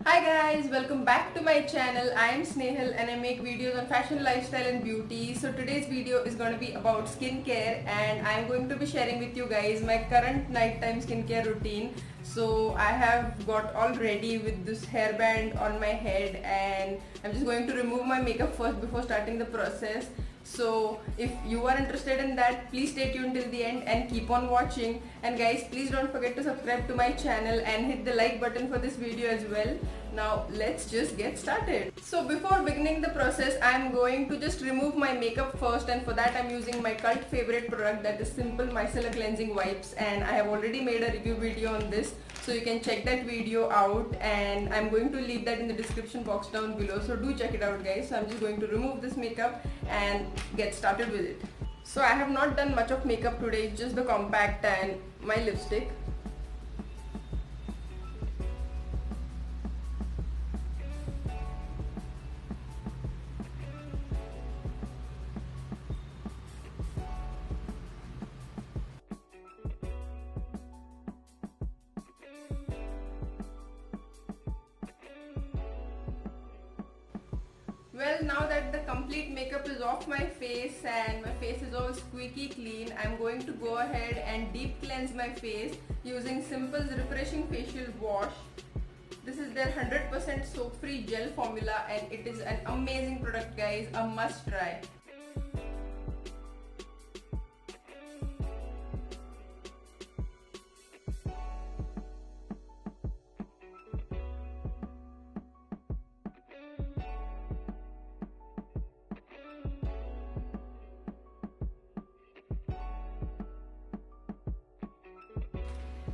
Hi guys, welcome back to my channel. I am Snehal and I make videos on fashion, lifestyle and beauty. So today's video is going to be about skincare and I am going to be sharing with you guys my current nighttime skincare routine. So I have got all ready with this hairband on my head and I'm just going to remove my makeup first before starting the process. So if you are interested in that, please stay tuned till the end and keep on watching. And guys, please don't forget to subscribe to my channel and hit the like button for this video as well. Now let's just get started. So before beginning the process, I'm going to just remove my makeup first, and for that I'm using my cult favorite product, that is Simple Micellar Cleansing Wipes, and I have already made a review video on this, so you can check that video out and I'm going to leave that in the description box down below, so do check it out guys. So I'm just going to remove this makeup and get started with it. So I have not done much of makeup today, it's just the compact and my lipstick. Well, now that the complete makeup is off my face and my face is all squeaky clean, I'm going to go ahead and deep cleanse my face using Simple's Refreshing Facial Wash. This is their 100% soap-free gel formula and it is an amazing product guys, a must try.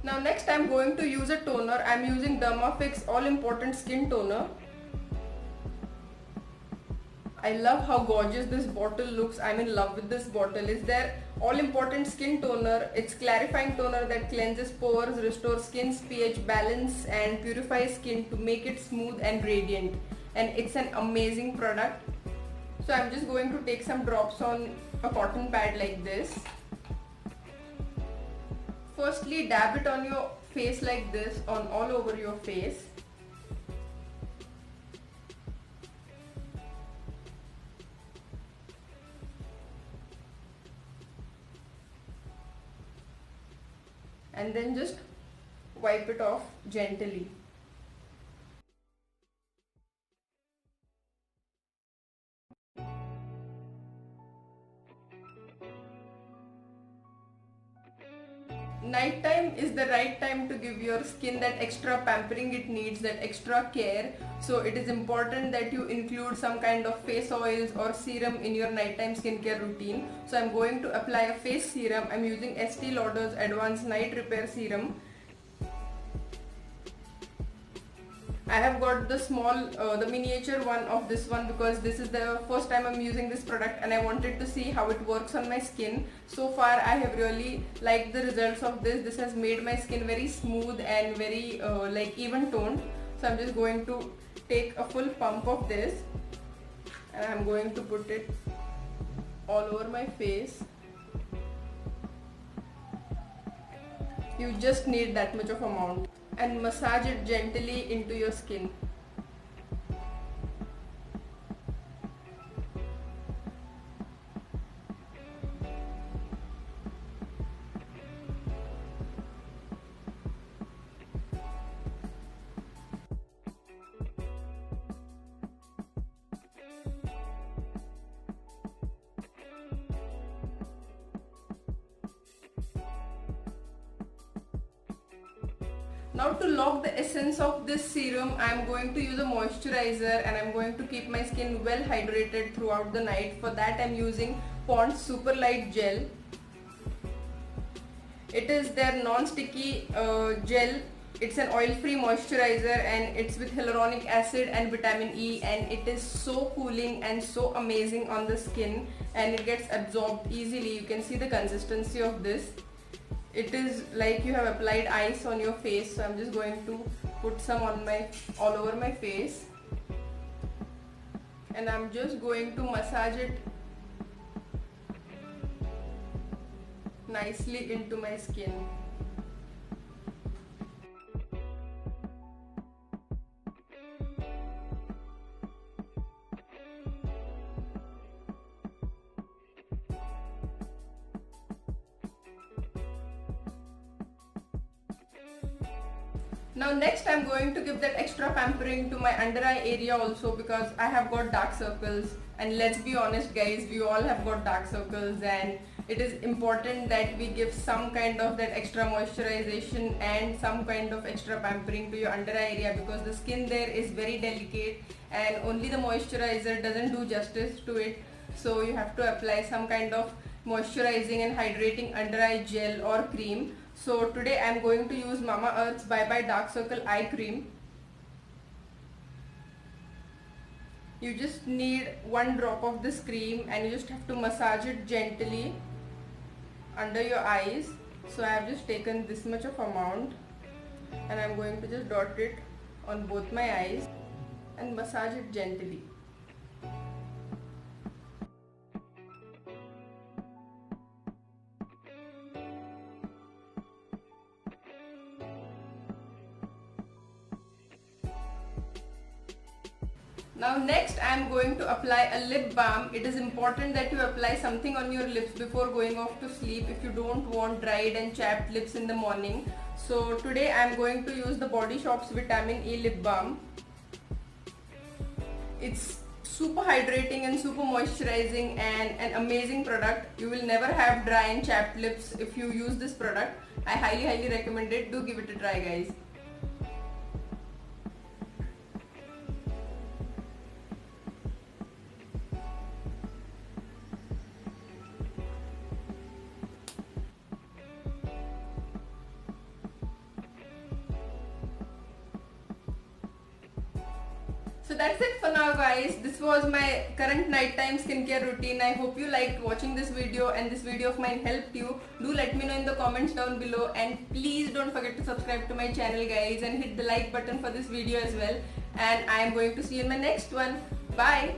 Now next I'm going to use a toner. I'm using Dermafix All Important Skin Toner. I love how gorgeous this bottle looks. I'm in love with this bottle. It's their All Important Skin Toner. It's clarifying toner that cleanses pores, restores skin's pH balance and purifies skin to make it smooth and radiant. And it's an amazing product. So I'm just going to take some drops on a cotton pad like this. Firstly, dab it on your face like this, on all over your face. And then just wipe it off gently. Nighttime is the right time to give your skin that extra pampering it needs, that extra care. So it is important that you include some kind of face oils or serum in your nighttime skincare routine. So I'm going to apply a face serum. I'm using Estee Lauder's Advanced Night Repair Serum. I have got the small, the miniature one of this one because this is the first time I'm using this product and I wanted to see how it works on my skin. So far I have really liked the results of this. This has made my skin very smooth and very like even toned. So I'm just going to take a full pump of this and I'm going to put it all over my face. You just need that much of amount and massage it gently into your skin. Now to lock the essence of this serum, I am going to use a moisturizer and I am going to keep my skin well hydrated throughout the night. For that I am using Pond's Super Light Gel. It is their non-sticky gel. It's an oil-free moisturizer and it's with hyaluronic acid and vitamin E, and it is so cooling and so amazing on the skin and it gets absorbed easily. You can see the consistency of this. It is like you have applied ice on your face. So I'm just going to put some on all over my face and I'm just going to massage it nicely into my skin. Now next I'm going to give that extra pampering to my under eye area also, because I have got dark circles, and let's be honest guys, we all have got dark circles, and it is important that we give some kind of that extra moisturization and some kind of extra pampering to your under eye area, because the skin there is very delicate and only the moisturizer doesn't do justice to it. So you have to apply some kind of moisturizing and hydrating under eye gel or cream. So today I am going to use Mamaearth's Bye Bye Dark Circle Eye Cream. You just need 1 drop of this cream and you just have to massage it gently under your eyes. So I have just taken this much of amount and I am going to just dot it on both my eyes and massage it gently. Now next I am going to apply a lip balm. It is important that you apply something on your lips before going off to sleep if you don't want dried and chapped lips in the morning. So today I am going to use the Body Shop's Vitamin E Lip Balm. It's super hydrating and super moisturizing and an amazing product. You will never have dry and chapped lips if you use this product. I highly recommend it. Do give it a try guys. So that's it for now guys. This was my current nighttime skincare routine. I hope you liked watching this video and this video of mine helped you. Do let me know in the comments down below, and please don't forget to subscribe to my channel guys and hit the like button for this video as well. And I am going to see you in my next one. Bye.